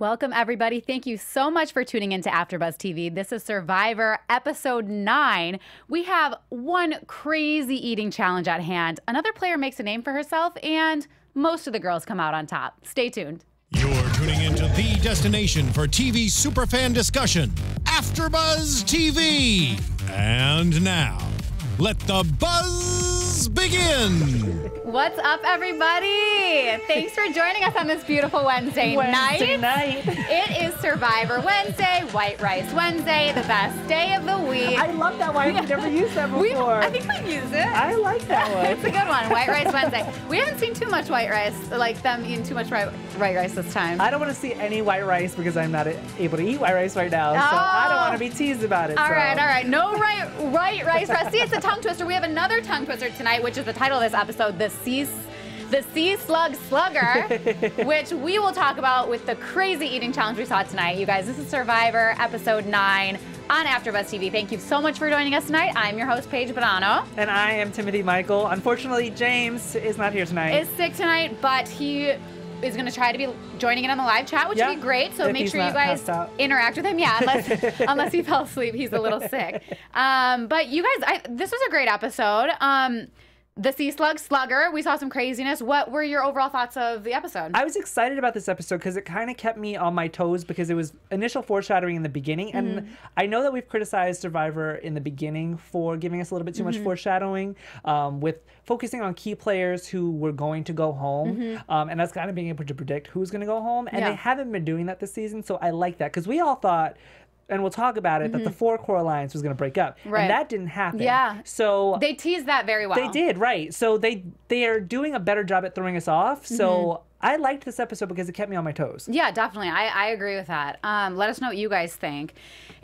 Welcome, everybody. Thank you so much for tuning into AFTERBUZZ TV. This is Survivor Episode 9. We have one crazy eating challenge at hand. Another player makes a name for herself, and most of the girls come out on top. Stay tuned. You're tuning into the destination for TV superfan discussion, AFTERBUZZ TV. And now, let the buzz begin. What's up, everybody? Thanks for joining us on this beautiful Wednesday night. It is Survivor Wednesday, White Rice Wednesday, the best day of the week. I love that one. I've never used that before. I think we've used it. I like that one. It's a good one, White Rice Wednesday. We haven't seen too much white rice, like them eating too much white rice this time. I don't want to see any white rice because I'm not able to eat white rice right now, so I don't want to be teased about it. All right. No white rice for us. See, it's a tongue twister. We have another tongue twister tonight, which is the title of this episode, The Sea Slug Slugger, which we will talk about with the crazy eating challenge we saw tonight. You guys, this is Survivor Episode 9 on AFTERBUZZ TV. Thank you so much for joining us tonight. I'm your host, Paige Bonanno. And I am Timothy Michael. Unfortunately, James is not here tonight. Is sick tonight, but he is going to try to be joining in on the live chat, which would be great. So make sure you guys interact with him. Yeah, unless he fell asleep. He's a little sick. But you guys, this was a great episode. The Sea Slug Slugger, we saw some craziness. What were your overall thoughts of the episode? I was excited about this episode because it kind of kept me on my toes because it was initial foreshadowing in the beginning. And I know that we've criticized Survivor in the beginning for giving us a little bit too much foreshadowing with focusing on key players who were going to go home. And that's kind of being able to predict who's going to go home. And they haven't been doing that this season. So I like that because we all thought, and we'll talk about it, that the four-core alliance was going to break up. Right. And that didn't happen. Yeah. So they teased that very well. They did, right. So they are doing a better job at throwing us off. So I liked this episode because it kept me on my toes. Yeah, definitely. I agree with that. Let us know what you guys think.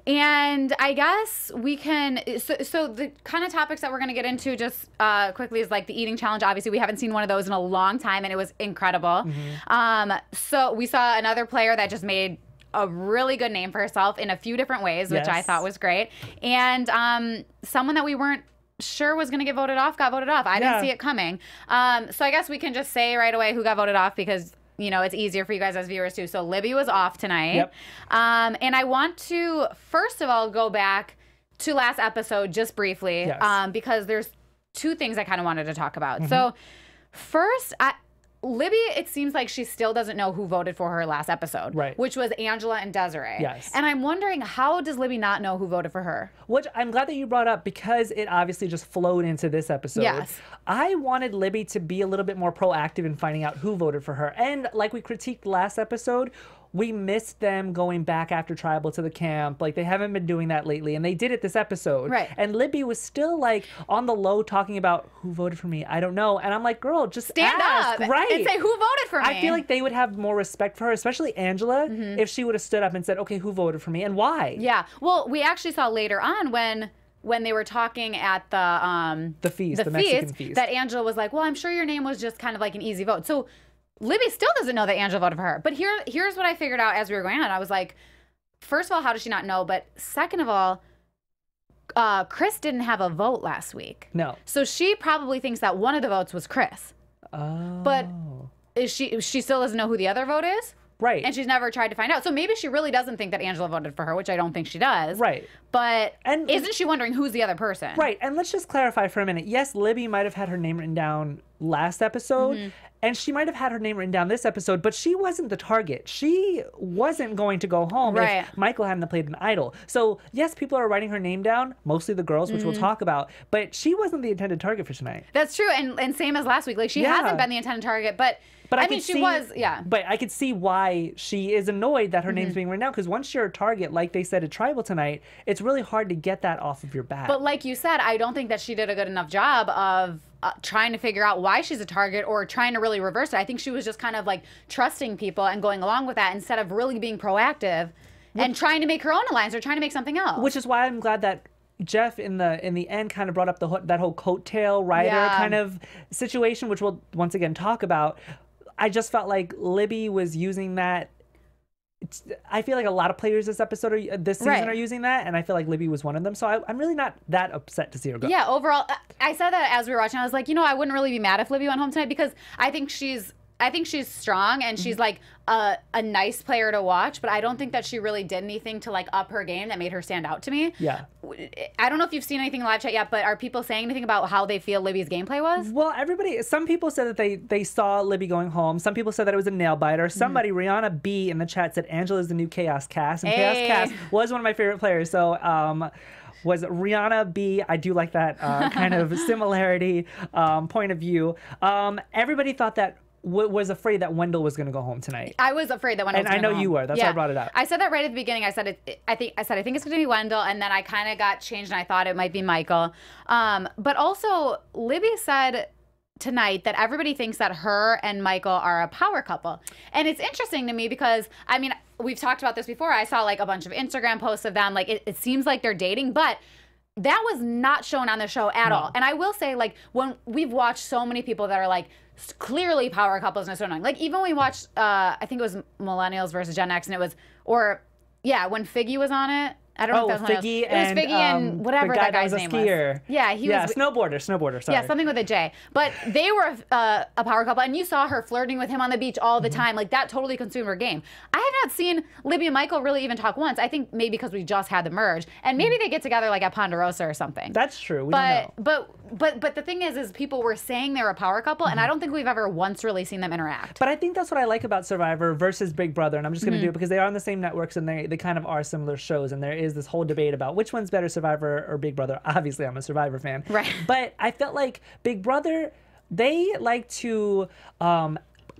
And I guess we can, so the kind of topics that we're going to get into just quickly is like the eating challenge. Obviously, we haven't seen one of those in a long time, and it was incredible. So we saw another player that just made a really good name for herself in a few different ways, which I thought was great. And someone that we weren't sure was going to get voted off got voted off. I didn't see it coming. So I guess we can just say right away who got voted off because, you know, it's easier for you guys as viewers too. So Libby was off tonight. And I want to, first of all, go back to last episode just briefly because there's two things I kind of wanted to talk about. So first, Libby, it seems like she still doesn't know who voted for her last episode, which was Angela and Desiree. And I'm wondering, how does Libby not know who voted for her? Which I'm glad that you brought up because it obviously just flowed into this episode. I wanted Libby to be a little bit more proactive in finding out who voted for her. And like we critiqued last episode, we missed them going back after Tribal to the camp. Like, they haven't been doing that lately, and they did it this episode. And Libby was still, like, on the low talking about who voted for me. I don't know. And I'm like, girl, just stand ask. up and say, who voted for me? I feel like they would have more respect for her, especially Angela, if she would have stood up and said, okay, who voted for me and why? Yeah. Well, we actually saw later on when they were talking at the Mexican feast, that Angela was like, well, I'm sure your name was just kind of like an easy vote. So Libby still doesn't know that Angela voted for her. But here's what I figured out as we were going on. I was like, first of all, how does she not know? But second of all, Chris didn't have a vote last week. No. So she probably thinks that one of the votes was Chris. Oh. But she still doesn't know who the other vote is? Right. And she's never tried to find out. So maybe she really doesn't think that Angela voted for her, which I don't think she does. Right. But isn't she wondering who's the other person? Right. And let's just clarify for a minute. Yes, Libby might have had her name written down last episode, and she might have had her name written down this episode, but she wasn't the target. She wasn't going to go home if Michael hadn't played an idol. So yes, people are writing her name down, mostly the girls, which we'll talk about, but she wasn't the intended target for tonight. That's true. And same as last week. Like, she hasn't been the intended target, but I mean, she was, But I could see why she is annoyed that her name's being written down, because once you're a target, like they said at Tribal tonight, it's really hard to get that off of your back. But like you said, I don't think that she did a good enough job of trying to figure out why she's a target or trying to really reverse it. I think she was just kind of like trusting people and going along with that instead of really being proactive and trying to make her own alliance or trying to make something else. Which is why I'm glad that Jeff in the end kind of brought up that whole coattail rider kind of situation, which we'll once again talk about. I just felt like Libby was using that. I feel like a lot of players this season are using that, and I feel like Libby was one of them. So I'm really not that upset to see her go. Yeah, overall, I said that as we were watching. I was like, you know, I wouldn't really be mad if Libby went home tonight because I think she's I think she's strong and she's like a nice player to watch, but I don't think that she really did anything to like up her game that made her stand out to me. Yeah. I don't know if you've seen anything in live chat yet, but are people saying anything about how they feel Libby's gameplay was? Well, some people said that they saw Libby going home. Some people said that it was a nail biter. Somebody, Rihanna B in the chat said Angela's the new Chaos Cast. And Chaos Cast was one of my favorite players. So, was Rihanna B. I do like that kind of similarity point of view. Everybody thought that was afraid that Wendell was going to go home tonight. I was afraid that Wendell was going to go home. And I know you were. That's why I brought it up. I said that right at the beginning. I think it's going to be Wendell, and then I kind of got changed, and I thought it might be Michael. But also, Libby said tonight that everybody thinks that her and Michael are a power couple. And it's interesting to me because, I mean, we've talked about this before. I saw like a bunch of Instagram posts of them. Like, it seems like they're dating, but that was not shown on the show at all. And I will say, like, when we've watched so many people that are like clearly power couples and it's so annoying. Like, even when we watched, I think it was Millennials versus Gen X, and it was, when Figgy was on it. I don't know if that was Figgy. It was Figgy and whatever that guy's name was. Yeah, he was. Snowboarder, sorry. Yeah, something with a J. But they were a power couple, and you saw her flirting with him on the beach all the time. Like, that totally consumed her game. I have not seen Libby and Michael really even talk once. I think maybe because we just had the merge, and maybe they get together like at Ponderosa or something. That's true. We don't know. But the thing is people were saying they're a power couple, and I don't think we've ever once really seen them interact. But I think that's what I like about Survivor versus Big Brother, and I'm just going to do it because they are on the same networks and they kind of are similar shows, and there is this whole debate about which one's better, Survivor or Big Brother. Obviously, I'm a Survivor fan. Right. But I felt like Big Brother, they like to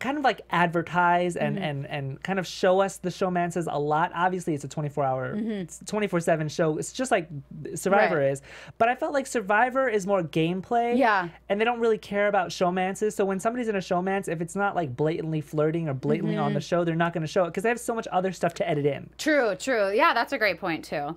kind of like advertise and kind of show us the showmances a lot. Obviously, it's a 24-hour, 24/7 show. It's just like Survivor is. But I felt like Survivor is more gameplay. Yeah. And they don't really care about showmances. So when somebody's in a showmance, if it's not like blatantly flirting or blatantly on the show, they're not going to show it because they have so much other stuff to edit in. True. Yeah, that's a great point too.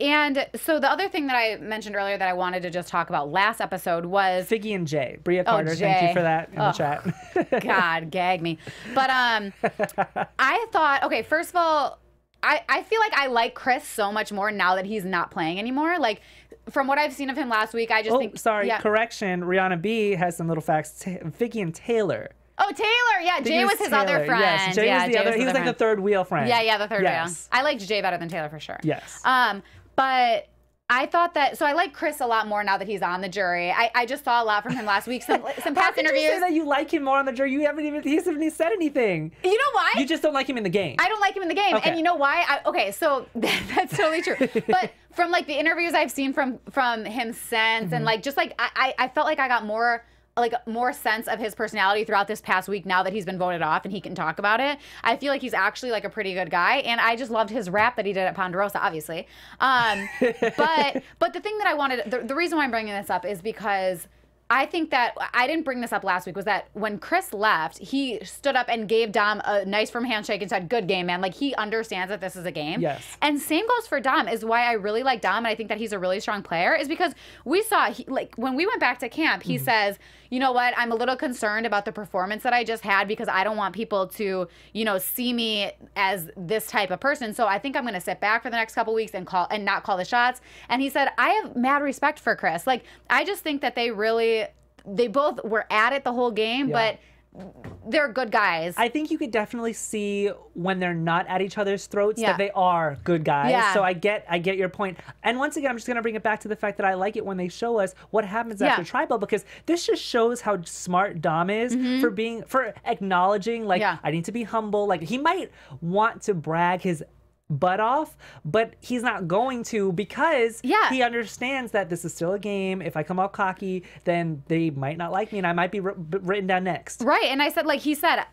And so the other thing that I mentioned earlier that I wanted to just talk about last episode was Figgy and Jay. Bria Carter, thank you for that in the chat. God, gag me. But I thought, okay, first of all, I feel like I like Chris so much more now that he's not playing anymore. Like, from what I've seen of him last week, I just think... correction. Rihanna B has some little facts. Figgy and Taylor. Oh, Taylor. Yeah, Jay was his other friend. Yes, Jay was the other. He was like the third wheel friend. Yeah, the third wheel. I liked Jay better than Taylor for sure. Yes. But I thought that, so I like Chris a lot more now that he's on the jury. I just saw a lot from him last week. Some past How could interviews. You say that you like him more on the jury? He hasn't even said anything. You know why? You just don't like him in the game. I don't like him in the game. Okay. And you know why? So that's totally true. But from like the interviews I've seen from him since, and like just like I felt like I got more sense of his personality throughout this past week now that he's been voted off and he can talk about it. I feel like he's actually like a pretty good guy, and I just loved his rap that he did at Ponderosa, obviously. But the thing that I wanted, the reason why I'm bringing this up is because I think that I didn't bring this up last week was that when Chris left, he stood up and gave Dom a nice firm handshake and said, "Good game, man." Like, he understands that this is a game. Yes. And same goes for Dom, is why I really like Dom, and I think that he's a really strong player, is because we saw, like, when we went back to camp, he says, "You know what? I'm a little concerned about the performance that I just had because I don't want people to, see me as this type of person. So I think I'm going to sit back for the next couple weeks and not call the shots." And he said, "I have mad respect for Chris. Like, I just think that they both were at it the whole game, but they're good guys." I think you could definitely see when they're not at each other's throats Yeah. that they are good guys. Yeah. So I get your point. And once again, I'm just going to bring it back to the fact that I like it when they show us what happens after Tribal, because this just shows how smart Dom is for acknowledging, like, I need to be humble. Like, he might want to brag his butt off, but he's not going to, because he understands that this is still a game. If I come out cocky, then they might not like me and I might be written down next. Right. And I said, like he said,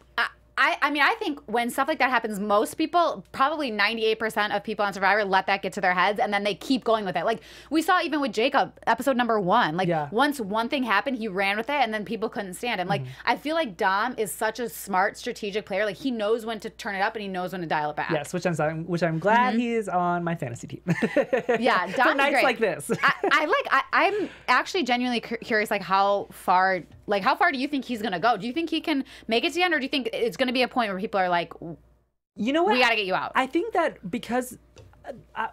I mean, I think when stuff like that happens, most people, probably 98% of people on Survivor, let that get to their heads, and then they keep going with it. Like, we saw even with Jacob, episode number 1. Like, once one thing happened, he ran with it, and then people couldn't stand him. Like, I feel like Dom is such a smart, strategic player. Like, he knows when to turn it up, and he knows when to dial it back. Yes, which I'm glad he is on my fantasy team. Yeah, Dom's for nights great. like this. I'm actually genuinely curious, like, how far do you think he's gonna go? Do you think he can make it to the end, or do you think it's gonna be a point where people are like, you know what, we gotta get you out? I think that because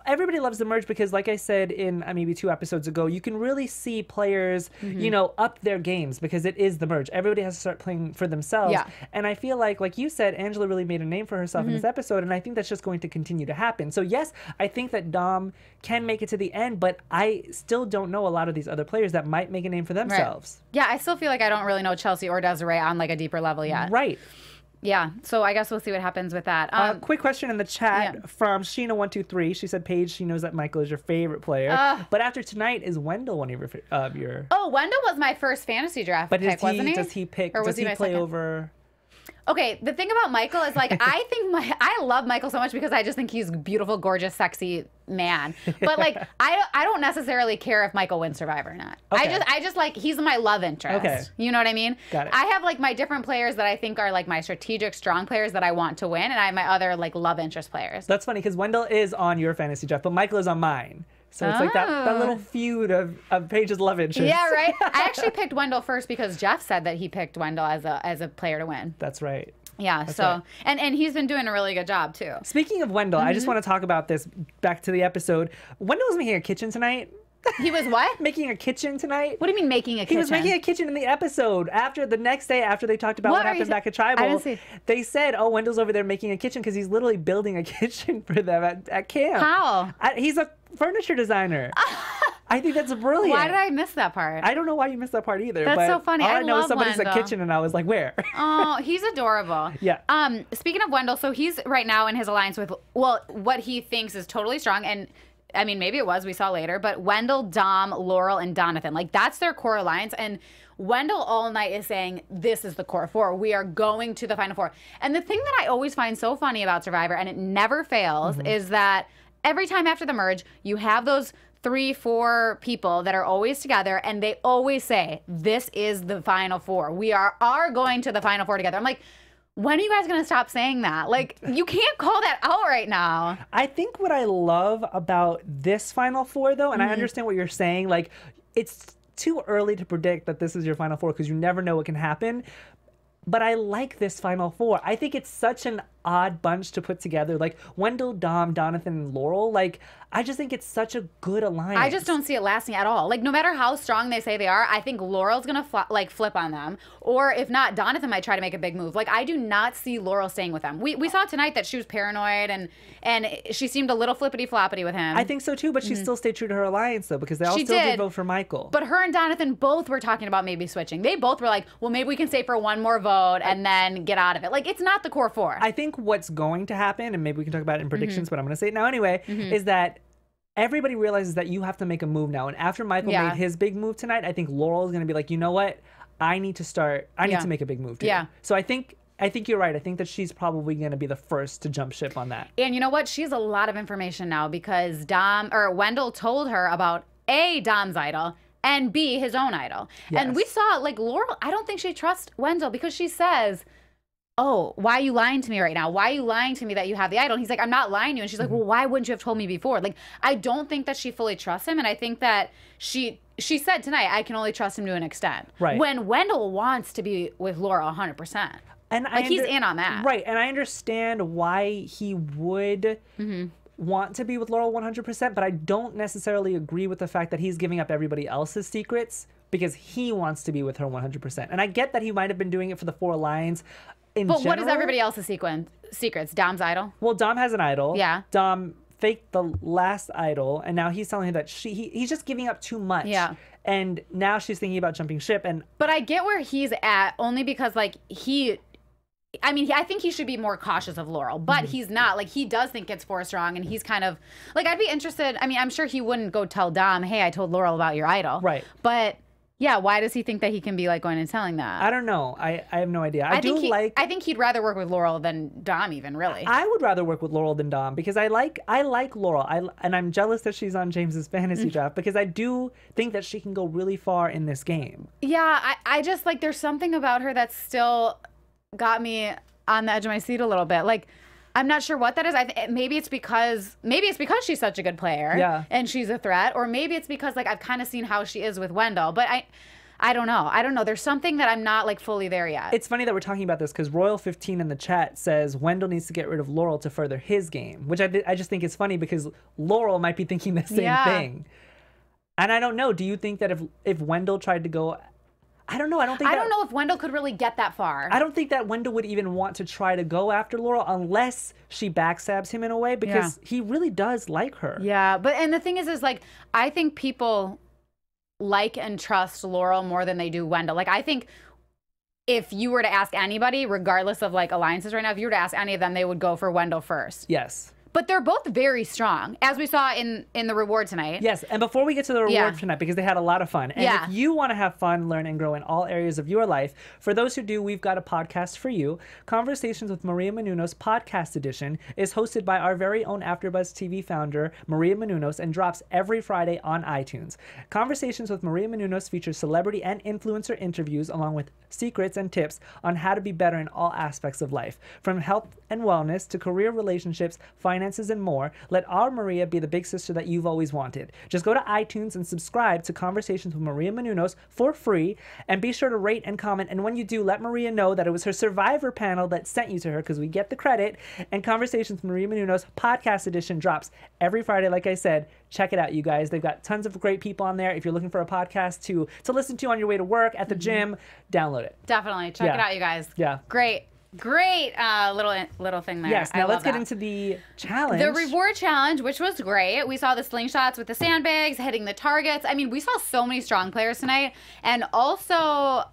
everybody loves the merge because, like I said in maybe 2 episodes ago, you can really see players, you know, up their games because it is the merge. Everybody has to start playing for themselves. Yeah. And I feel like you said, Angela really made a name for herself in this episode, and I think that's just going to continue to happen. So yes, I think that Dom can make it to the end, but I still don't know a lot of these other players that might make a name for themselves. Right. Yeah, I still feel like I don't really know Chelsea or Desiree on like a deeper level yet. Right. Yeah, so I guess we'll see what happens with that. Quick question in the chat from Sheena123. She said, Paige, she knows that Michael is your favorite player. But after tonight, is Wendell one of your... Oh, Wendell was my first fantasy draft pick, wasn't he? Does he pick... Or was does he he play second? over... Okay, the thing about Michael is like I love Michael so much because I just think he's a beautiful, gorgeous, sexy man. But like I don't necessarily care if Michael wins Survivor or not. Okay. I just like he's my love interest. Okay. You know what I mean? Got it. I have like my different players that I think are like my strategic, strong players that I want to win, and I have my other like love interest players. That's funny because Wendell is on your fantasy draft, but Michael is on mine. So it's like that little feud of Paige's love interest. Yeah, right. I actually picked Wendell first because Jeff said that he picked Wendell as a player to win. That's right. Yeah, That's so right. and he's been doing a really good job too. Speaking of Wendell, I just want to talk about this back to the episode. Wendell was making a kitchen tonight. He was what? Making a kitchen tonight. What do you mean making a kitchen? He was making a kitchen in the episode the next day after they talked about what happened back at Tribal. I didn't see. They said, oh, Wendell's over there making a kitchen because he's literally building a kitchen for them at camp. How? He's a furniture designer. I think that's brilliant. Why did I miss that part? I don't know why you missed that part either. That's but so funny. All I I know is love somebody's in a Wendell. kitchen and I was like, where? Oh, he's adorable. Yeah. Speaking of Wendell, so he's right now in his alliance with, well, what he thinks is totally strong, and I mean, maybe it was, we saw later, but Wendell, Dom, Laurel, and Donathan. Like, that's their core alliance, and Wendell all night is saying, this is the core 4. We are going to the final 4. And the thing that I always find so funny about Survivor, and it never fails, is that every time after the merge, you have those 3-4 people that are always together, and they always say, this is the final 4. We are going to the final 4 together. I'm like, when are you guys going to stop saying that? Like, you can't call that out right now. I think what I love about this Final 4, though, and I understand what you're saying, like, it's too early to predict that this is your Final 4 because you never know what can happen. But I like this Final 4. I think it's such an odd bunch to put together. Like, Wendell, Dom, Donathan, and Laurel. Like, I just think it's such a good alliance. I just don't see it lasting at all. Like, no matter how strong they say they are, I think Laurel's going to flip on them. Or if not, Donathan might try to make a big move. Like, I do not see Laurel staying with them. We saw tonight that she was paranoid and she seemed a little flippity-floppity with him. I think so, too. But she still stayed true to her alliance, though, because they all She still did did. vote for Michael. But her and Donathan both were talking about maybe switching. They both were like, well, maybe we can stay for one more vote and then get out of it. Like, it's not the core 4. I think what's going to happen, and maybe we can talk about it in predictions, but I'm going to say it now anyway, is that everybody realizes that you have to make a move now. And after Michael made his big move tonight, I think Laurel is going to be like, you know what? I need to make a big move too. Yeah. So I think you're right. I think that she's probably going to be the first to jump ship on that. And you know what? She has a lot of information now because Wendell told her about A, Dom's idol, and B, his own idol. Yes. And we saw, like, Laurel, I don't think she trusts Wendell because she says, oh, why are you lying to me right now? Why are you lying to me that you have the idol? And he's like, I'm not lying to you. And she's like, well, why wouldn't you have told me before? Like, I don't think that she fully trusts him. And I think that she said tonight, I can only trust him to an extent. Right. When Wendell wants to be with Laurel 100%. And like, he's in on that. Right. And I understand why he would want to be with Laurel 100%, but I don't necessarily agree with the fact that he's giving up everybody else's secrets because he wants to be with her 100%. And I get that he might have been doing it for the 4 Alliance. But what is everybody else's secrets? Dom's idol? Well, Dom has an idol. Yeah. Dom faked the last idol, and now he's telling her that he's just giving up too much. Yeah. And now she's thinking about jumping ship. But I get where he's at only because, like, I think he should be more cautious of Laurel, but he's not. Like, he does think it's 4 strong, and he's kind of, like, I'd be interested. I mean, I'm sure he wouldn't go tell Dom, hey, I told Laurel about your idol. Right. But yeah, why does he think that he can be, like, going and telling that? I don't know. I have no idea. I think he'd rather work with Laurel than Dom even, really. I would rather work with Laurel than Dom because I like Laurel. And I'm jealous that she's on James's fantasy draft because I do think that she can go really far in this game. Yeah, I just, like, there's something about her that's still got me on the edge of my seat a little bit. Like, I'm not sure what that is. Maybe it's because she's such a good player, yeah, and she's a threat, or maybe it's because, like, I've kind of seen how she is with Wendell. But I don't know. I don't know. There's something that I'm not like fully there yet. It's funny that we're talking about this because Royal15 in the chat says Wendell needs to get rid of Laurel to further his game, which I just think is funny because Laurel might be thinking the same thing. And I don't know. Do you think that if Wendell tried to go, I don't know. I don't know if Wendell could really get that far. I don't think that Wendell would even want to try to go after Laurel unless she backstabs him in a way because he really does like her. Yeah, and the thing is like I think people like and trust Laurel more than they do Wendell. Like I think if you were to ask anybody, regardless of like alliances right now, if you were to ask any of them, they would go for Wendell first. Yes. But they're both very strong, as we saw in the reward tonight. Yes, and before we get to the reward tonight, because they had a lot of fun, and if you want to have fun, learn, and grow in all areas of your life, for those who do, we've got a podcast for you. Conversations with Maria Menounos Podcast Edition is hosted by our very own AfterBuzz TV founder, Maria Menounos, and drops every Friday on iTunes. Conversations with Maria Menounos features celebrity and influencer interviews, along with secrets and tips on how to be better in all aspects of life, from health and wellness to career, relationships, finances, and more. Let our Maria be the big sister that you've always wanted. Just go to iTunes and subscribe to Conversations with Maria Menounos for free, and be sure to rate and comment. And when you do, let Maria know that it was her Survivor panel that sent you to her, because we get the credit. And Conversations with Maria Menounos Podcast Edition drops every Friday, like I said. Check it out, you guys. They've got tons of great people on there. If you're looking for a podcast to listen to on your way to work, at the gym, download it. Definitely. Check it out, you guys. Yeah. Great little thing there. Yes, now let's get into the challenge. The reward challenge, which was great. We saw the slingshots with the sandbags, hitting the targets. I mean, we saw so many strong players tonight. And also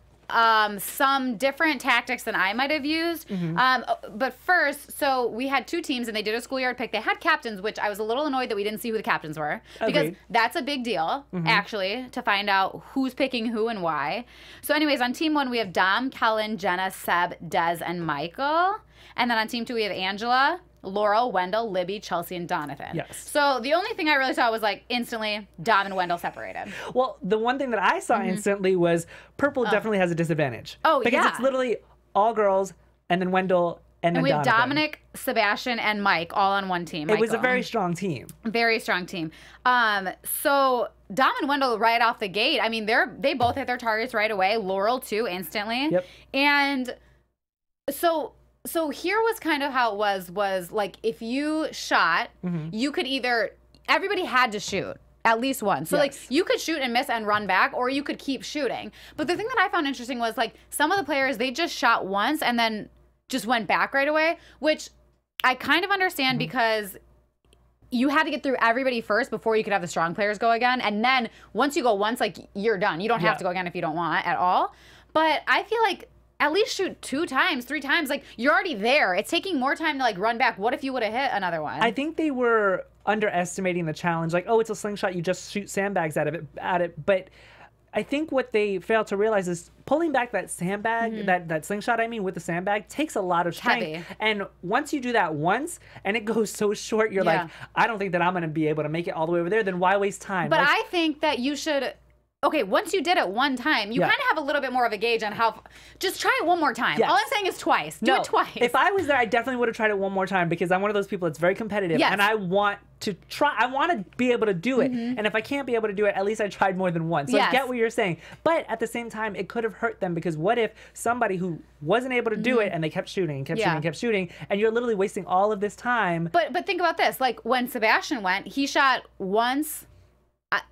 some different tactics than I might have used. But first, so we had two teams and they did a schoolyard pick. They had captains, which I was a little annoyed that we didn't see who the captains were. Because that's a big deal, actually, to find out who's picking who and why. So anyways, on team one, we have Dom, Kellen, Jenna, Seb, Des, and Michael. And then on team two, we have Angela, Laurel, Wendell, Libby, Chelsea, and Donathan. Yes. So the only thing I really saw was like instantly Dom and Wendell separated. Well, the one thing that I saw instantly was Purple definitely has a disadvantage. Oh, because it's literally all girls and then Wendell and then we have Donathan. Dominic, Sebastian, and Mike all on one team. It was a very strong team. Very strong team. So Dom and Wendell right off the gate, I mean, they both hit their targets right away. Laurel too, instantly. Yep. And so here was kind of how it was like if you shot, you could everybody had to shoot at least once. So like you could shoot and miss and run back, or you could keep shooting. But the thing that I found interesting was like some of the players, they just shot once and then just went back right away, which I kind of understand because you had to get through everybody first before you could have the strong players go again. And then once you go once, like you're done. You don't have to go again if you don't want at all. But I feel like at least shoot 2 times, 3 times. Like, you're already there. It's taking more time to, like, run back. What if you would have hit another one? I think they were underestimating the challenge. Like, oh, it's a slingshot. You just shoot sandbags at it. But I think what they failed to realize is pulling back that sandbag, that slingshot, with the sandbag, takes a lot of strength. Heavy. And once you do that once, and it goes so short, you're like, I don't think that I'm going to be able to make it all the way over there. Then why waste time? But I think that you should... Okay, once you did it one time, you kind of have a little bit more of a gauge on how... Just try it one more time. All I'm saying is twice. Do it twice. If I was there, I definitely would have tried it one more time because I'm one of those people that's very competitive. And I want to try. I want to be able to do it. And if I can't be able to do it, at least I tried more than once. So I get what you're saying. But at the same time, it could have hurt them because what if somebody who wasn't able to do it and they kept shooting and kept shooting and kept shooting, and you're literally wasting all of this time. But think about this. Like, when Sebastian went, he shot once...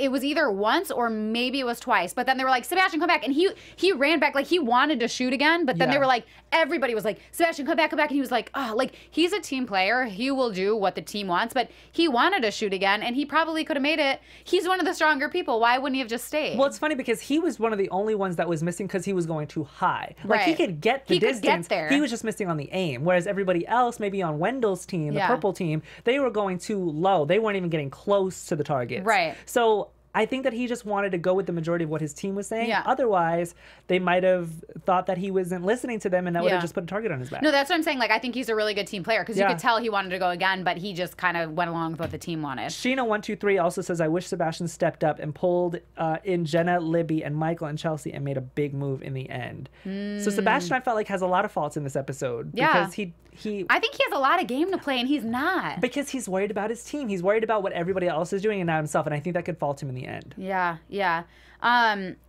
It was either once or maybe it was twice. But then they were like, Sebastian, come back. And he ran back. Like, he wanted to shoot again. But then they were like, everybody was like, Sebastian, come back, come back. And he was like, oh, like, he's a team player. He will do what the team wants. But he wanted to shoot again. And he probably could have made it. He's one of the stronger people. Why wouldn't he have just stayed? Well, it's funny because he was one of the only ones that was missing because he was going too high. Like, he could get the distance. Could get there. He was just missing on the aim. Whereas everybody else, maybe on Wendell's team, the purple team, they were going too low. They weren't even getting close to the targets. Right. So... I think that he just wanted to go with the majority of what his team was saying. Yeah. Otherwise, they might have thought that he wasn't listening to them, and that would have just put a target on his back. No, that's what I'm saying. Like, I think he's a really good team player because you could tell he wanted to go again, but he just kind of went along with what the team wanted. Sheena123 also says, I wish Sebastian stepped up and pulled in Jenna, Libby, and Michael and Chelsea and made a big move in the end. So Sebastian, I felt like, has a lot of faults in this episode. Because I think he has a lot of game to play, and he's not. Because he's worried about his team. He's worried about what everybody else is doing and not himself, and I think that could fault him in the end. Yeah, yeah.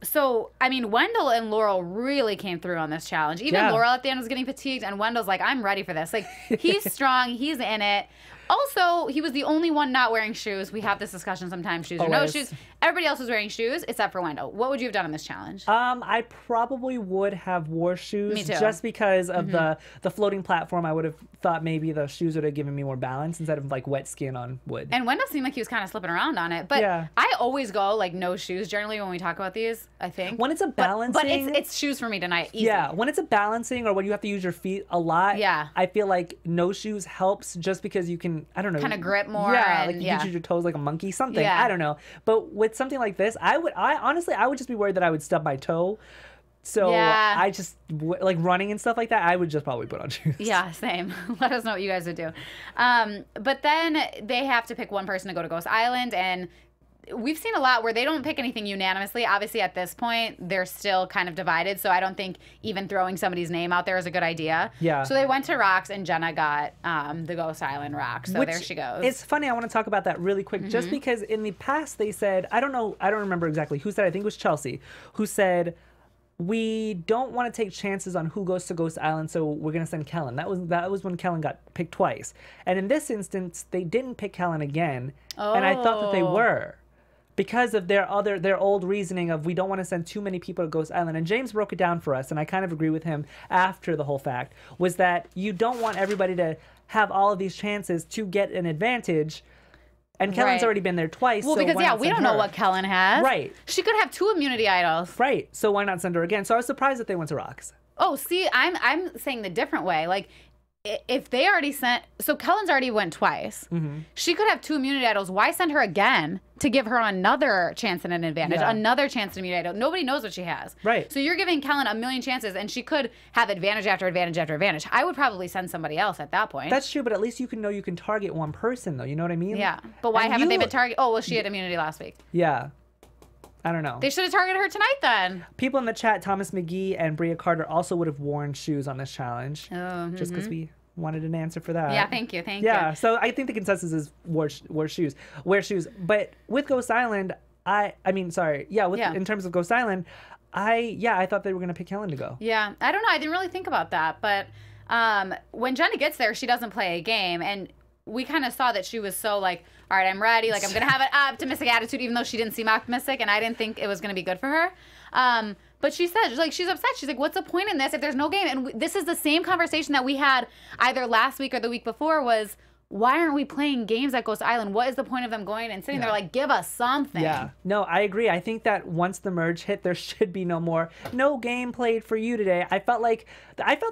So, I mean, Wendell and Laurel really came through on this challenge. Even Laurel at the end was getting fatigued, and Wendell's like, I'm ready for this. Like, he's strong. He's in it. Also, he was the only one not wearing shoes. We have this discussion sometimes, shoes or no shoes. Everybody else was wearing shoes except for Wendell. What would you have done in this challenge? I probably would have wore shoes. Me too. Just because of the floating platform. I would have thought maybe the shoes would have given me more balance instead of like wet skin on wood. And Wendell seemed like he was kind of slipping around on it. But I always go like no shoes generally when we talk about these, I think. When it's a balancing. But it's shoes for me tonight. Easy. Yeah, when it's a balancing or when you have to use your feet a lot, I feel like no shoes helps just because you can, I don't know. Kind of grip more. Yeah, like you can use your toes like a monkey, something. I don't know. But with something like this, I honestly would just be worried that I would stub my toe. So I just, like running and stuff like that, I would just probably put on shoes. Yeah, same. Let us know what you guys would do. But then they have to pick one person to go to Ghost Island, and we've seen a lot where they don't pick anything unanimously. Obviously, at this point, they're still kind of divided, so I don't think even throwing somebody's name out there is a good idea. Yeah. So they went to Rocks, and Jenna got the Ghost Island rock. So there she goes. It's funny. I want to talk about that really quick, just because in the past they said, I don't remember exactly who said, I think it was Chelsea, who said, we don't want to take chances on who goes to Ghost Island, so we're going to send Kellen. That was when Kellen got picked twice. And in this instance, they didn't pick Kellen again, and I thought that they were. Because of their old reasoning of we don't want to send too many people to Ghost Island. And James broke it down for us, and I kind of agree with him after the whole fact, was that you don't want everybody to have all of these chances to get an advantage. And Kellen's already been there twice. Well, so because, we don't know what Kellen has. Right. She could have 2 immunity idols. Right. So why not send her again? So I was surprised that they went to Rocks. Oh, see, I'm saying the different way. Like, if they already sent, so Kellen's already went twice. She could have 2 immunity idols. Why send her again to give her another chance and an advantage, another chance and immunity idol? Nobody knows what she has. Right. So you're giving Kellen a million chances, and she could have advantage after advantage after advantage. I would probably send somebody else at that point. That's true, but at least you can know you can target one person, though. You know what I mean? Yeah. But why haven't they been targeted? Oh, well, she had immunity last week. Yeah. I don't know. They should have targeted her tonight then. People in the chat, Thomas McGee and Bria Carter, also would have worn shoes on this challenge. Oh, just because we wanted an answer for that. Yeah, thank you. Yeah, so I think the consensus is wear shoes. But with Ghost Island, in terms of Ghost Island, I thought they were going to pick Helen to go. Yeah, I don't know. I didn't really think about that. But when Jenna gets there, she doesn't play a game. And we kind of saw that she was so like, all right, I'm ready. Like, I'm going to have an optimistic attitude, even though she didn't seem optimistic. And I didn't think it was going to be good for her. But she said, like, she's upset. She's like, what's the point in this if there's no game? And this is the same conversation that we had either last week or the week before was, why aren't we playing games at Ghost Island? What is the point of them going and sitting there like, give us something? Yeah. No, I agree. I think that once the merge hit, there should be no game played for you today. I felt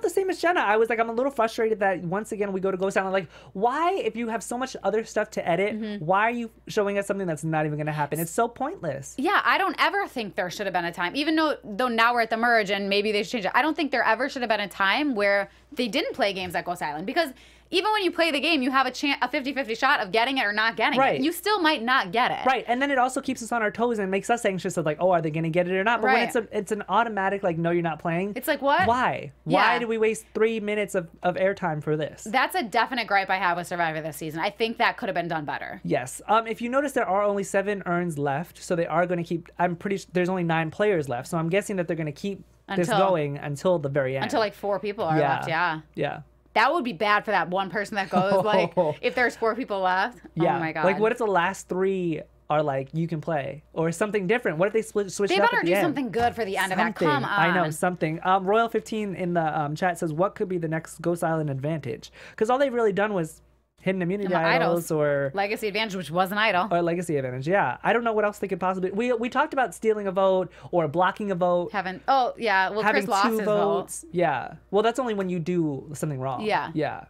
the same as Jenna. I was like, I'm a little frustrated that once again we go to Ghost Island. Like, why, if you have so much other stuff to edit, why are you showing us something that's not even going to happen? It's so pointless. Yeah, I don't ever think there should have been a time, even though now we're at the merge and maybe they should change it. I don't think there ever should have been a time where they didn't play games at Ghost Island, because even when you play the game, you have a 50-50 shot of getting it or not getting it. You still might not get it. Right, and then it also keeps us on our toes and makes us anxious of like, oh, are they going to get it or not? But when it's an automatic, like, no, you're not playing. It's like, what? Why? Why did we waste 3 minutes of airtime for this? That's a definite gripe I have with Survivor this season. I think that could have been done better. Yes. If you notice, there are only 7 urns left, so they are going to keep, I'm pretty sure there's only 9 players left, so I'm guessing that they're going to keep this going until the very end. Until like 4 people are left, Yeah. That would be bad for that one person that goes, like, if there's 4 people left. Yeah. Oh, my God. Like, what if the last 3 are like, you can play? Or something different? What if they switch it up at the end? They better do something good for the end of that. Come on. I know, something. Royal15 in the chat says, what could be the next Ghost Island advantage? Because all they've really done was hidden immunity idols or legacy advantage, which was an idol, or legacy advantage. Yeah, I don't know what else they could possibly. We talked about stealing a vote or blocking a vote. Having Chris lost 2 his votes. vote. Yeah, well, that's only when you do something wrong. Yeah.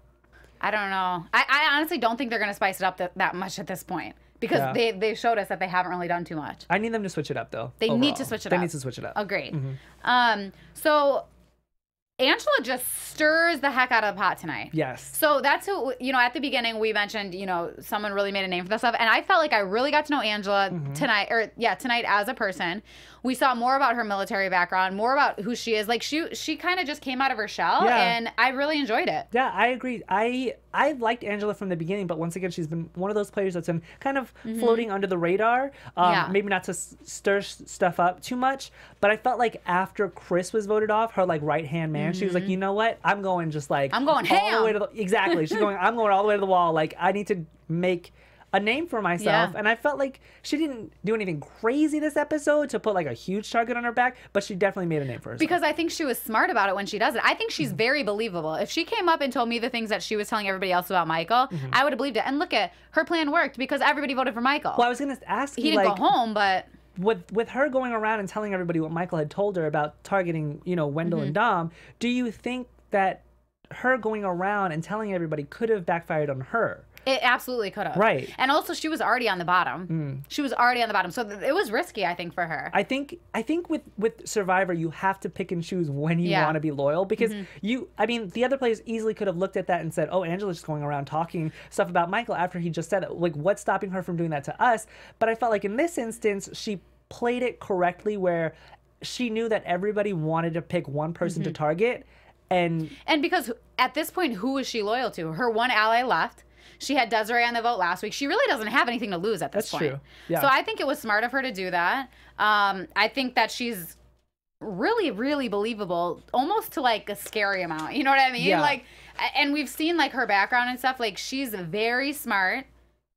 I don't know. I honestly don't think they're going to spice it up that much at this point, because they showed us that they haven't really done too much. I need them to switch it up, though. They need to switch it up. They need to switch it up. Agreed. So Angela just stirs the heck out of the pot tonight. Yes. So that's who, at the beginning we mentioned, someone really made a name for themselves. And I felt like I really got to know Angela tonight as a person. We saw more about her military background, more about who she is. Like, she kind of just came out of her shell, and I really enjoyed it. Yeah, I agree. I I've liked Angela from the beginning, but once again, she's been one of those players that's been kind of floating under the radar. Maybe not to stir stuff up too much, but I felt like after Chris was voted off, her like right-hand man, she was like, you know what? I'm going just like I'm going all the way to the, exactly. She's going, I'm going all the way to the wall. Like I need to make a name for myself. And I felt like she didn't do anything crazy this episode to put like a huge target on her back, but she definitely made a name for herself. Because I think she was smart about it when she does it. I think she's very believable. If she came up and told me the things that she was telling everybody else about Michael, I would have believed it. And look at her plan worked because everybody voted for Michael. Well, I was going to ask you, he didn't like, go home, but with her going around and telling everybody what Michael had told her about targeting, you know, Wendell and Dom, do you think that her going around and telling everybody could have backfired on her? It absolutely could have. Right. And also, she was already on the bottom. She was already on the bottom. So it was risky, I think, for her. I think with Survivor, you have to pick and choose when you want to be loyal, because I mean, the other players easily could have looked at that and said, oh, Angela's just going around talking stuff about Michael after he just said it. Like, what's stopping her from doing that to us? But I felt like in this instance, she played it correctly where she knew that everybody wanted to pick one person to target. And because at this point, who was she loyal to? Her one ally left. She had Desiree on the vote last week. She really doesn't have anything to lose at this point. That's true. Yeah. So I think it was smart of her to do that. I think that she's really, really believable, almost to like a scary amount. You know what I mean? Yeah. Like, and we've seen like her background and stuff. Like, she's very smart,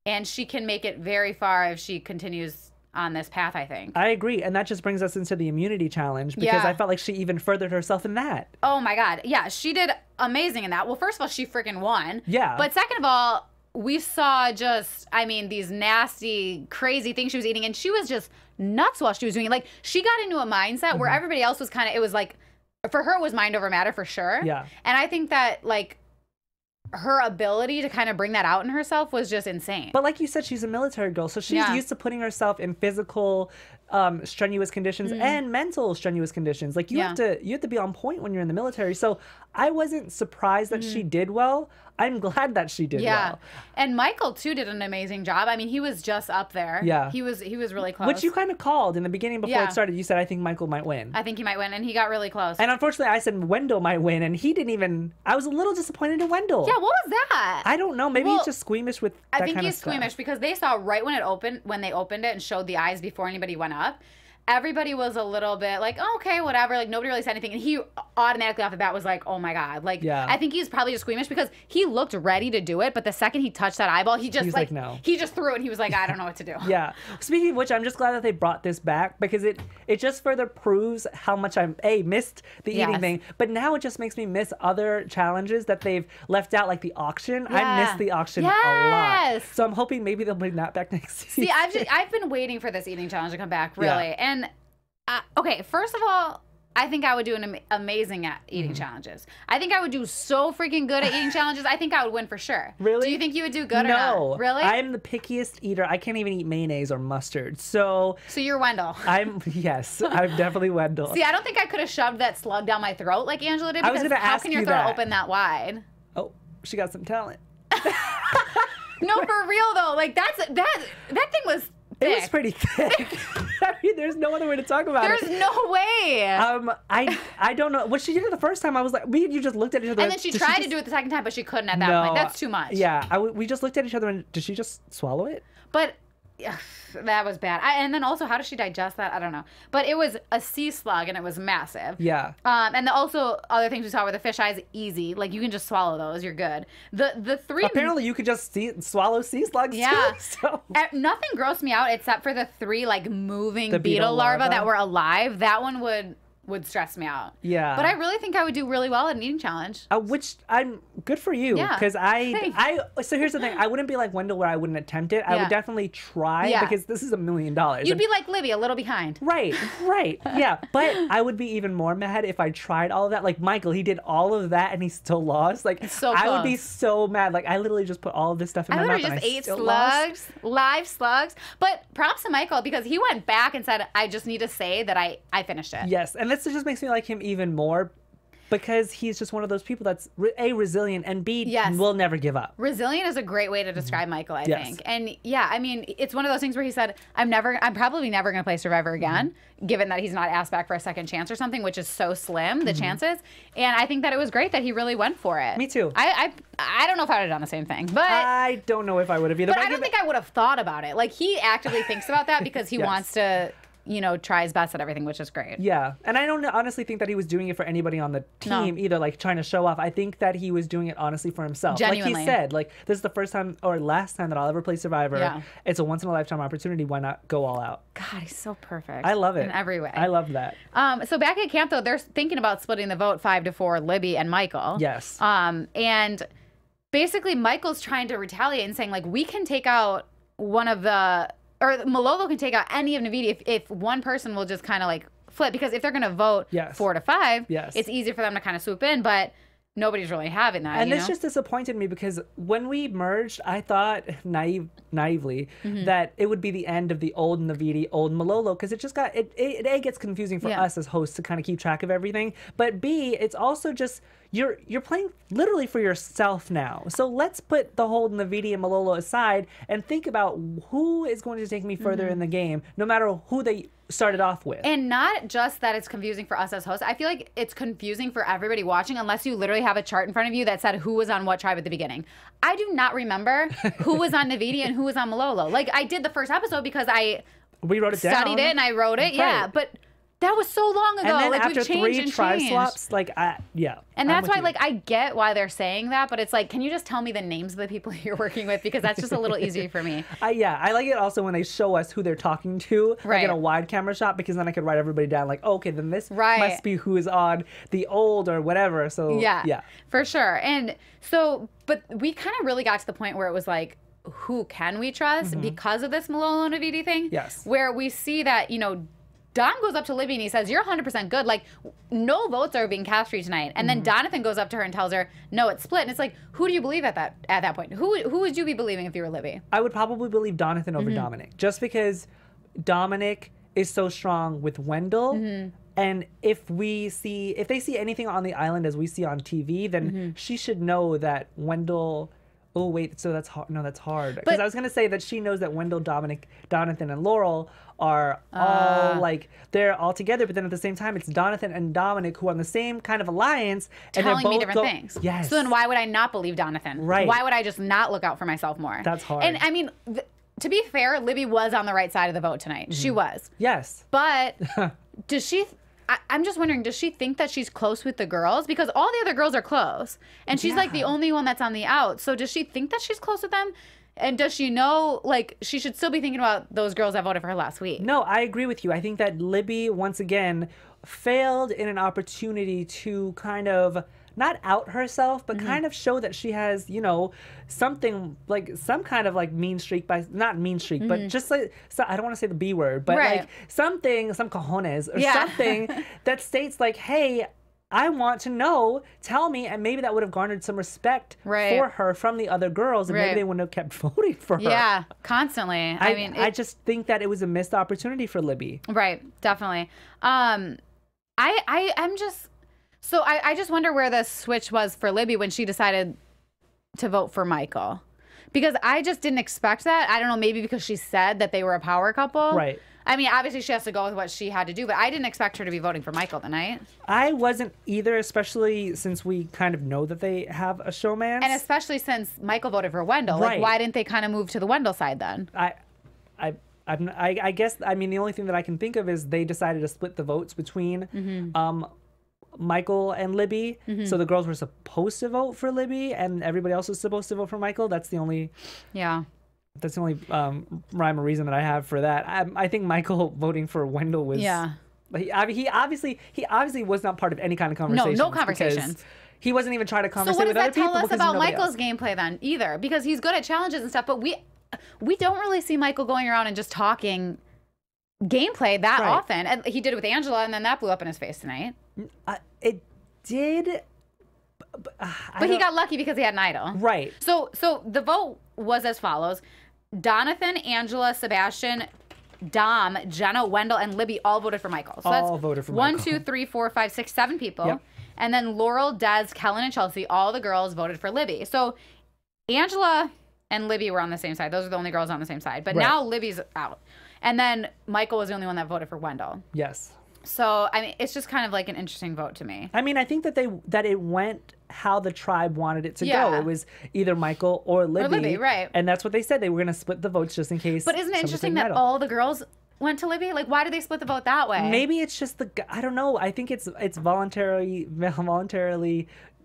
and she can make it very far if she continues on this path, I think. I agree. And that just brings us into the immunity challenge, because I felt like she even furthered herself in that. Oh my God. Yeah, she did amazing in that. Well, first of all, she freaking won. Yeah. But second of all, we saw just, I mean, these nasty, crazy things she was eating, and she was just nuts while she was doing it. Like, she got into a mindset where everybody else was kind of, it was like, for her, it was mind over matter for sure. Yeah. And I think that, like, her ability to kind of bring that out in herself was just insane. But like you said, she's a military girl, so she's used to putting herself in physical strenuous conditions and mental strenuous conditions. Like, you have to be on point when you're in the military. So I wasn't surprised that she did well. I'm glad that she did well. And Michael too did an amazing job. I mean, he was just up there. Yeah. He was really close. Which you kind of called in the beginning before it started. You said, I think Michael might win. I think he might win, and he got really close. And unfortunately, I said Wendell might win, and he didn't even. I was a little disappointed in Wendell. Yeah, what was that? I don't know. Maybe he's just squeamish with that kind of stuff. I think he's squeamish because they saw right when they opened it and showed the eyes before anybody went up. Everybody was a little bit like, oh, okay, whatever. Like, nobody really said anything. And he automatically off the bat was like, oh my God. Like, I think he's probably just squeamish because he looked ready to do it. But the second he touched that eyeball, he just like no. He just threw it and he was like, I don't know what to do. Yeah. Speaking of which, I'm just glad that they brought this back, because it just further proves how much I missed the eating thing. But now it just makes me miss other challenges that they've left out, like the auction. I missed the auction a lot. So I'm hoping maybe they'll bring that back next season. See, I've been waiting for this eating challenge to come back, really. And okay, first of all, I think I would do an amazing at eating challenges. I think I would do so freaking good at eating challenges. I think I would win for sure. Really? Do you think you would do good or not? No. Really? I'm the pickiest eater. I can't even eat mayonnaise or mustard. So you're Wendell. Yes, I'm definitely Wendell. See, I don't think I could have shoved that slug down my throat like Angela did. I was going to ask you that. How can your throat open that wide? Oh, she got some talent. No, for real though. Like, that thing was thick. It was pretty thick. I mean, there's no other way to talk about it. There's no way. I don't know. When she did it the first time, I was like, you just looked at each other. And then she tried to do it the second time, but she couldn't at that point. That's too much. Yeah, we just looked at each other, and did she just swallow it? But that was bad. And then also, how does she digest that? I don't know. But it was a sea slug, and it was massive. Yeah. And also, other things we saw were the fish eyes, easy. Like, you can just swallow those. You're good. The three... Apparently, you could just swallow sea slugs, too. So. Nothing grossed me out except for the three, like, moving beetle larvae that were alive. That one would stress me out. Yeah. But I really think I would do really well at an eating challenge. Which I'm good for you. Yeah. Because so here's the thing. I wouldn't be like Wendell where I wouldn't attempt it. I would definitely try because this is $1 million. You'd be like Libby, a little behind. Right. Yeah. But I would be even more mad if I tried all of that. Like Michael, he did all of that and he still lost. Like, so I would be so mad. Like, I literally just put all of this stuff in my mouth. I literally just ate slugs, live slugs. But props to Michael, because he went back and said, I just need to say that I finished it. Yes. And this just makes me like him even more. because he's just one of those people that's A, resilient, and B, will never give up. Resilient is a great way to describe Michael, I think. And yeah, I mean, it's one of those things where he said, I'm probably never going to play Survivor again, given that he's not asked back for a second chance or something, which is so slim, the chances. And I think that it was great that he really went for it. Me too. I don't know if I would have done the same thing, but I don't know if I would have either. But I don't think I would have thought about it. Like, he actively thinks about that because he wants to, you know, try his best at everything, which is great. Yeah. And I don't honestly think that he was doing it for anybody on the team either, like trying to show off. I think that he was doing it honestly for himself. Genuinely. Like he said, like, this is the first time or last time that I'll ever play Survivor. Yeah. It's a once in a lifetime opportunity. Why not go all out? God, he's so perfect. I love it. In every way. I love that. So back at camp, though, they're thinking about splitting the vote 5-4, Libby and Michael. Yes. And basically Michael's trying to retaliate and saying, like, we can take out one of the, or Malolo can take out any of Navidi if one person will just kind of like flip, because if they're going to vote 4-5, it's easy for them to kind of swoop in, but nobody's really having that. And this just disappointed me because when we merged, I thought naively that it would be the end of the old Navidi, old Malolo, because it just got, it A, gets confusing for us as hosts to kind of keep track of everything, but B, it's also just, you're playing literally for yourself now. So let's put the whole Navidi and Malolo aside and think about who is going to take me further in the game, no matter who they started off with. And not just that it's confusing for us as hosts. I feel like it's confusing for everybody watching unless you literally have a chart in front of you that said who was on what tribe at the beginning. I do not remember who was on Navidi and who was on Malolo. Like, I did the first episode because we wrote it down. Studied it and I wrote it. Yeah, but that was so long ago. And then like, after we've changed 3 and tribe changed. swaps, like, And that's why, like, I get why they're saying that, but it's like, can you just tell me the names of the people you're working with? Because that's just a little easier for me. I like it also when they show us who they're talking to, like in a wide camera shot, because then I could write everybody down, like, oh, okay, then this must be who is on the old or whatever. So, yeah. For sure. And so, but we kind of really got to the point where it was like, who can we trust because of this Malolo and Navidi thing? Yes. Where we see that, you know, Don goes up to Libby and he says, you're 100% good. Like, no votes are being cast for you tonight. And then Donathan goes up to her and tells her, no, it's split. And it's like, who do you believe at that point? Who would you be believing if you were Libby? I would probably believe Donathan over Dominic. Just because Dominic is so strong with Wendell. And if they see anything on the island as we see on TV, then she should know that Wendell... Oh, wait, so that's hard. No, that's hard. Because I was going to say that she knows that Wendell, Dominic, Donathan, and Laurel are all, like, they're all together. But then at the same time, it's Donathan and Dominic who are on the same kind of alliance. And telling me different things. Yes. So then why would I not believe Donathan? Right. Why would I just not look out for myself more? That's hard. And, I mean, to be fair, Libby was on the right side of the vote tonight. She was. Yes. But does she... I'm just wondering, does she think that she's close with the girls? Because all the other girls are close. And she's like the only one that's on the out. So does she think that she's close with them? And does she know, like, she should still be thinking about those girls that voted for her last week? No, I agree with you. I think that Libby, once again, failed in an opportunity to kind of not out herself, but kind of show that she has, you know, something like some kind of like mean streak not mean streak, but just like, so I don't want to say the B word, but like something, some cojones or something that states like, hey, I want to know, tell me, and maybe that would have garnered some respect for her from the other girls, and maybe they wouldn't have kept voting for her. Yeah, constantly. I mean, I just think that it was a missed opportunity for Libby. Right, definitely. I'm just... So I just wonder where the switch was for Libby when she decided to vote for Michael. Because I just didn't expect that. I don't know, maybe because she said that they were a power couple. Right. I mean, obviously she has to go with what she had to do, but I didn't expect her to be voting for Michael tonight. I wasn't either, especially since we kind of know that they have a showman. And especially since Michael voted for Wendell. Like, why didn't they kind of move to the Wendell side then? I guess, I mean, the only thing that I can think of is they decided to split the votes between Michael and Libby. So the girls were supposed to vote for Libby and everybody else was supposed to vote for Michael. That's the only that's the only rhyme or reason that I have for that. I think Michael voting for Wendell was he obviously was not part of any kind of conversation. No conversations. He wasn't even trying to conversate with other people. So what does that tell us about Michael's gameplay then either? Because he's good at challenges and stuff, but we don't really see Michael going around and just talking gameplay that often. And he did it with Angela, and then that blew up in his face tonight. It did, but he got lucky because he had an idol. Right. So the vote was as follows: Donathan, Angela, Sebastian, Dom, Jenna, Wendell, and Libby all voted for Michael. So all voted for Michael. 1, 2, 3, 4, 5, 6, 7 people. Yep. And then Laurel, Des, Kellen, and Chelsea, all the girls voted for Libby. So Angela and Libby were on the same side. Those are the only girls on the same side. But now Libby's out. And then Michael was the only one that voted for Wendell. Yes. So, I mean, it's just kind of like an interesting vote to me. I mean, I think that it went how the tribe wanted it to go. It was either Michael or Libby. Or Libby, right. And that's what they said. They were going to split the votes just in case. But isn't it interesting that all the girls went to Libby? Like, why did they split the vote that way? Maybe it's just I don't know. I think it's voluntarily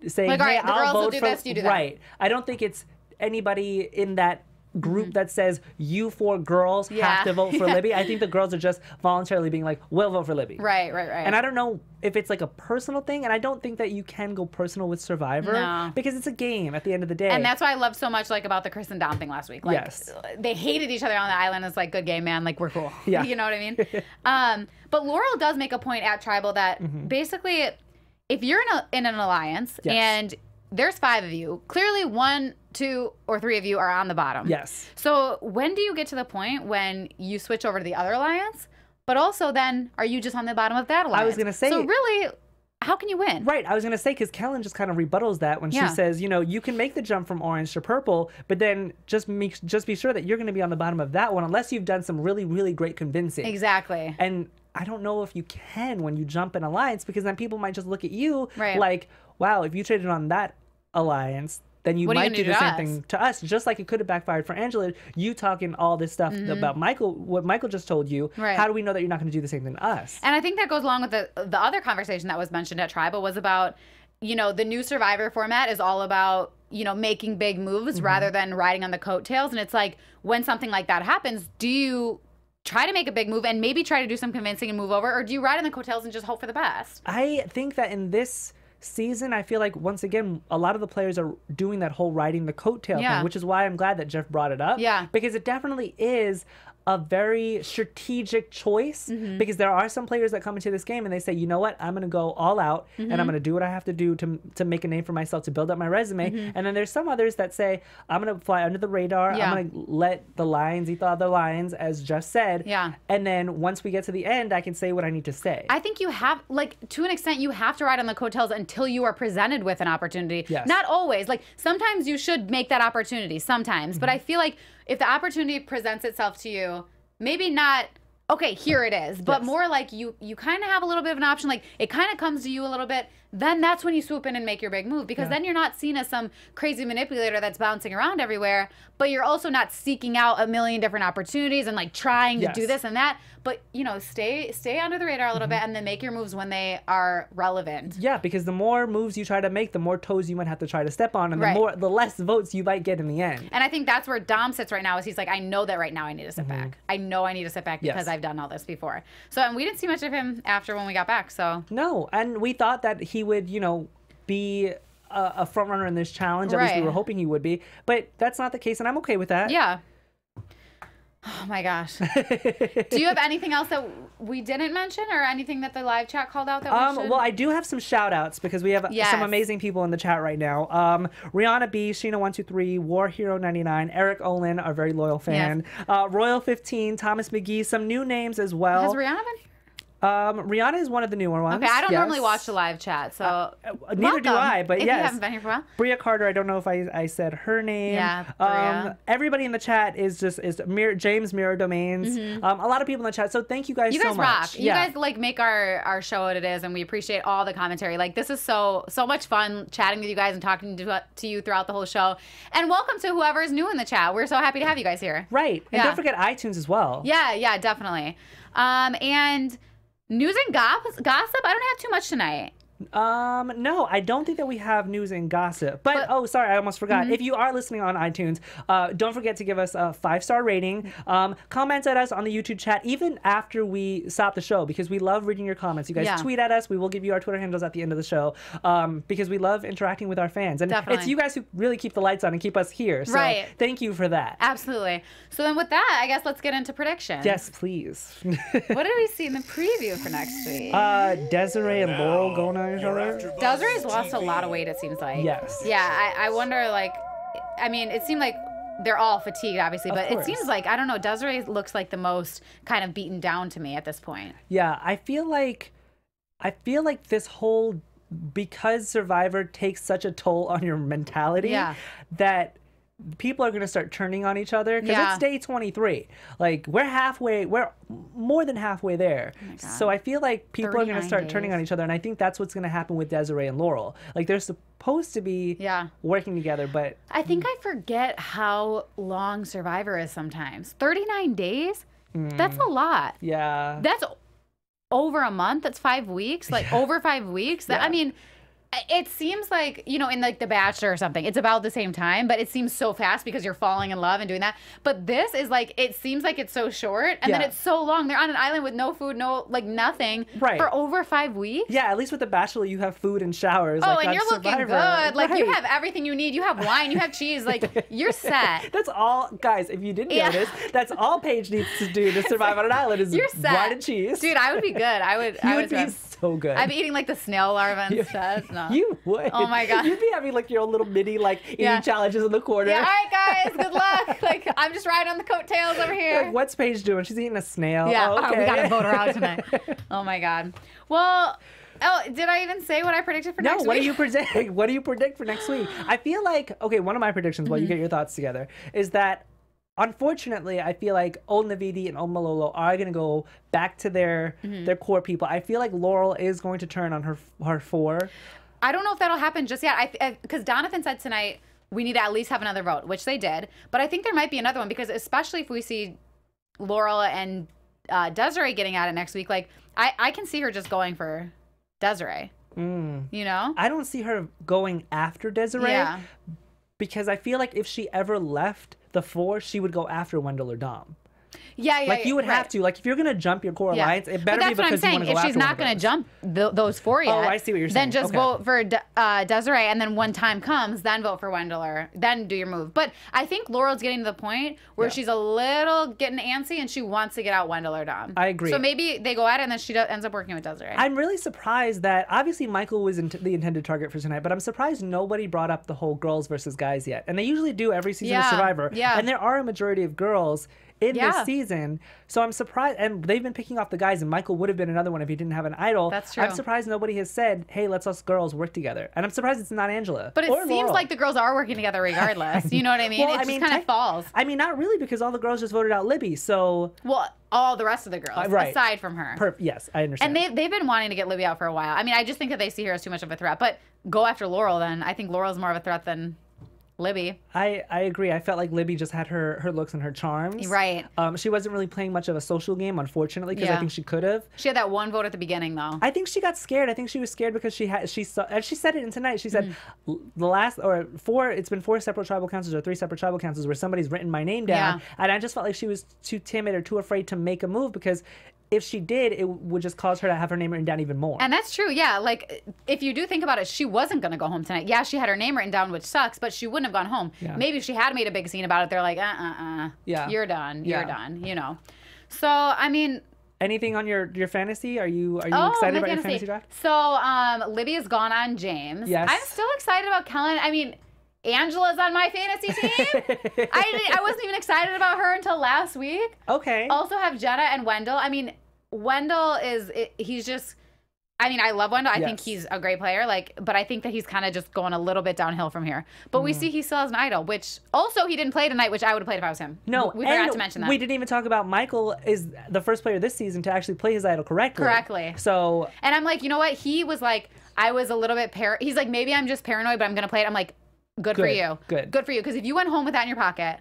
saying, like, all right, hey, the I'll girls vote will do for, this, you do that. Right. I don't think it's anybody in that group that says you 4 girls have to vote for Libby. I think the girls are just voluntarily being like, we'll vote for Libby. Right. And I don't know if it's like a personal thing, and I don't think that you can go personal with Survivor because it's a game at the end of the day. And that's why I love so much like about the Chris and Dom thing last week. Like, they hated each other on the island. It's like, good game, man. Like, we're cool. Yeah. You know what I mean? But Laurel does make a point at Tribal that basically, if you're in an alliance and there's 5 of you, clearly 1, 2, or 3 of you are on the bottom. Yes. So when do you get to the point when you switch over to the other alliance? But also then, are you just on the bottom of that alliance? I was going to say. So really, how can you win? Right. I was going to say, because Kellen just kind of rebuttals that when she says, you know, you can make the jump from orange to purple, but then just be sure that you're going to be on the bottom of that one unless you've done some really, really great convincing. Exactly. And I don't know if you can when you jump in alliance, because then people might just look at you like, wow, if you traded on that alliance, then you might do the same thing to us, just like it could have backfired for Angela. You talking all this stuff about Michael, what Michael just told you. How do we know that you're not going to do the same thing to us? And I think that goes along with the other conversation that was mentioned at Tribal was about, you know, the new Survivor format is all about, you know, making big moves rather than riding on the coattails. And it's like, when something like that happens, do you try to make a big move and maybe try to do some convincing and move over, or do you ride on the coattails and just hope for the best? I think that in this season, I feel like once again a lot of the players are doing that whole riding the coattail thing, which is why I'm glad that Jeff brought it up. Because it definitely is a very strategic choice, because there are some players that come into this game and they say, you know what, I'm going to go all out and I'm going to do what I have to do to make a name for myself, to build up my resume. And then there's some others that say, I'm going to fly under the radar. I'm going to let the lions eat the other lions, as Jeff said. And then once we get to the end, I can say what I need to say. I think you have, like, to an extent, you have to ride on the coattails until you are presented with an opportunity. Not always. Like, sometimes you should make that opportunity, sometimes. But I feel like if the opportunity presents itself to you, maybe not, okay, here it is, but more like you kind of have a little bit of an option, like it kind of comes to you a little bit, then that's when you swoop in and make your big move, because then you're not seen as some crazy manipulator that's bouncing around everywhere, but you're also not seeking out a million different opportunities and like trying to do this and that, but you know, stay under the radar a little bit and then make your moves when they are relevant. Yeah, because the more moves you try to make, the more toes you might have to try to step on, and the less votes you might get in the end. And I think that's where Dom sits right now, is he's like, I know that right now I need to sit back. I know I need to sit back because I've done all this before. So, and we didn't see much of him after when we got back, so. No, and we thought that he would, you know, be a front runner in this challenge. At least we were hoping he would be, but that's not the case, and I'm okay with that. Yeah. Oh my gosh. Do you have anything else that we didn't mention, or anything that the live chat called out that we should? Well, I do have some shout outs, because we have some amazing people in the chat right now. Rihanna B, Sheena123, War Hero 99, Eric Olin, our very loyal fan, Royal 15, Thomas McGee, some new names as well. Has Rihanna been here? Rihanna is one of the newer ones. Okay, I don't normally watch the live chat, so neither do I. But if you haven't been here for a while. Bria Carter, I don't know if I said her name. Yeah, Bria. Everybody in the chat is James Mirror Domains. A lot of people in the chat, so thank you guys so much. You guys rock. You guys like make our show what it is, and we appreciate all the commentary. Like, this is so much fun chatting with you guys and talking to you throughout the whole show. And welcome to whoever is new in the chat. We're so happy to have you guys here. Right, and don't forget iTunes as well. Yeah, definitely. And news and gossip? I don't have too much tonight. No, I don't think that we have news and gossip. But oh, sorry, I almost forgot. If you are listening on iTunes, don't forget to give us a 5-star rating. Comment at us on the YouTube chat, even after we stop the show, because we love reading your comments. You guys tweet at us. We will give you our Twitter handles at the end of the show, because we love interacting with our fans. And it's you guys who really keep the lights on and keep us here. So thank you for that. Absolutely. So then with that, I guess let's get into predictions. Yes, please. What did we see in the preview for next week? Desiree and Laurel going on each other. Desiree's lost a lot of weight, it seems like. Yes. Yeah, I wonder, like, I mean, it seemed like they're all fatigued, obviously, but it seems like, I don't know, Desiree looks like the most kind of beaten down to me at this point. Yeah, I feel like this whole because Survivor takes such a toll on your mentality that people are going to start turning on each other because it's day 23. Like, we're more than halfway there. Oh, so I feel like people are going to start turning on each other, and I think that's what's going to happen with Desiree and Laurel. Like, they're supposed to be working together, but I think I forget how long Survivor is sometimes. 39 days? That's a lot. Yeah. That's over a month. That's 5 weeks. Like, over 5 weeks. That, I mean, it seems like, you know, in like The Bachelor or something, it's about the same time, but it seems so fast because you're falling in love and doing that. But this is like, it seems like it's so short, and then it's so long. They're on an island with no food, no, like, nothing for over 5 weeks. Yeah, at least with The Bachelor, you have food and showers. Oh, like, and you're looking good. Like, you have everything you need. You have wine, you have cheese. Like, you're set. That's all, guys, if you didn't notice, that's all Paige needs to do to survive on an island is wine and cheese. Dude, I would be good. I would be so good. I'd be eating like the snail larvae instead. No. You would. Oh my God. You'd be having like your own little mini like eating challenges in the corner. Yeah, all right, guys, good luck. Like, I'm just riding on the coattails over here. Like, what's Paige doing? She's eating a snail. Yeah, oh, okay. We gotta vote her out tonight. Oh my God. Well, did I even say what I predicted for next week? No, what do you predict? What do you predict for next week? I feel like, okay, one of my predictions while you get your thoughts together is that unfortunately, I feel like Old Navidi and Old Malolo are going to go back to their core people. I feel like Laurel is going to turn on her four. I don't know if that'll happen just yet. Because Donovan said tonight we need to at least have another vote, which they did. But I think there might be another one because especially if we see Laurel and Desiree getting at it next week, like I can see her just going for Desiree. You know? I don't see her going after Desiree because I feel like if she ever left the four, she would go after Wendell or Dom. Like, you would have to. Like, if you're going to jump your core alliance, it better be because you want to go after if she's not going to jump those four yet, I see what you're saying. Then just vote for Desiree, and then when time comes, then vote for Wendell, or then do your move. But I think Laurel's getting to the point where she's a little getting antsy, and she wants to get out Wendell or Dom. I agree. So maybe they go at it, and then she ends up working with Desiree. I'm really surprised that, obviously, Michael was the intended target for tonight, but I'm surprised nobody brought up the whole girls versus guys yet. And they usually do every season of Survivor. And there are a majority of girls in this season, so I'm surprised, and they've been picking off the guys, and Michael would have been another one if he didn't have an idol. That's true. I'm surprised nobody has said, hey, let's us girls work together, and I'm surprised it's not Angela. But it seems like the girls are working together regardless. You know what I mean? Well, it just kind of falls. I mean, not really, because all the girls just voted out Libby, so... Well, all the rest of the girls, aside from her. Yes, I understand. And they've been wanting to get Libby out for a while. I mean, I just think that they see her as too much of a threat, but go after Laurel then. I think Laurel's more of a threat than Libby. I agree. I felt like Libby just had her looks and her charms. Right. She wasn't really playing much of a social game, unfortunately, because I think she could have. She had that one vote at the beginning, though. I think she got scared. I think she was scared because she saw, and she said it in tonight. She said it's been 4 separate tribal councils or 3 separate tribal councils where somebody's written my name down, and I just felt like she was too timid or too afraid to make a move because if she did, it would just cause her to have her name written down even more. And that's true, yeah. Like, if you do think about it, she wasn't going to go home tonight. Yeah, she had her name written down, which sucks, but she wouldn't have gone home. Yeah. Maybe if she had made a big scene about it, they're like, you're done, you know. So, I mean... Anything on your fantasy? Are you excited about your fantasy draft? So, Libby has gone on James. Yes. I'm still excited about Kellen. I mean... Angela's on my fantasy team. I wasn't even excited about her until last week. Okay. Also have Jenna and Wendell. I mean, Wendell he's just, I mean, I love Wendell. I think he's a great player. But I think that he's kind of just going a little bit downhill from here. But we see he still has an idol, which also he didn't play tonight, which I would have played if I was him. No, we forgot to mention that. We didn't even talk about Michael is the first player this season to actually play his idol correctly. So. And I'm like, you know what? He was like, I was a little bit he's like, maybe I'm just paranoid, but I'm gonna play it. I'm like, Good for you. Good for you. Because if you went home with that in your pocket,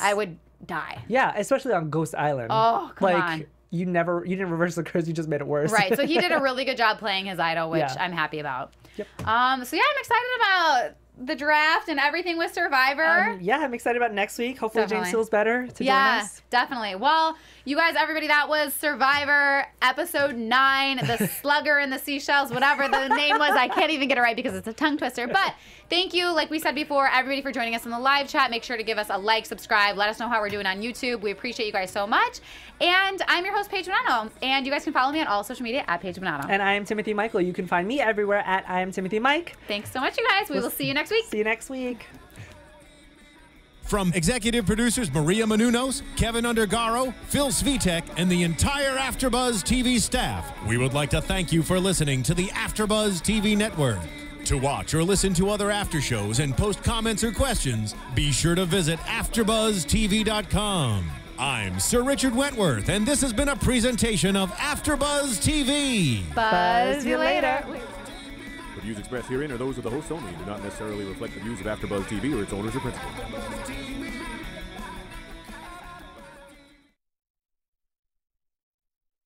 I would die. Yeah, especially on Ghost Island. Oh, come on. You didn't reverse the curse, you just made it worse. Right. So he did a really good job playing his idol, which I'm happy about. Yep. So yeah, I'm excited about the draft and everything with Survivor. I'm excited about next week. Hopefully James feels better to join us. Definitely. Well, you guys, everybody, that was Survivor episode 9, the slugger and the seashells, whatever the name was. I can't even get it right because it's a tongue twister. But thank you, like we said before, everybody for joining us in the live chat. Make sure to give us a like, subscribe, let us know how we're doing on YouTube. We appreciate you guys so much. And I'm your host, Paige Bonanno. And you guys can follow me on all social media at Paige Bonanno. And I am Timothy Michael. You can find me everywhere at I am Timothy Mike. Thanks so much, you guys. We will see you next week. See you next week. From executive producers Maria Menounos, Keven Undergaro, Phil Svitek, and the entire AfterBuzz TV staff, we would like to thank you for listening to the AfterBuzz TV network. To watch or listen to other after shows and post comments or questions, be sure to visit AfterBuzzTV.com. I'm Sir Richard Wentworth, and this has been a presentation of AfterBuzz TV. Buzz you later. The views expressed herein are those of the hosts only and do not necessarily reflect the views of AfterBuzz TV or its owners or principals.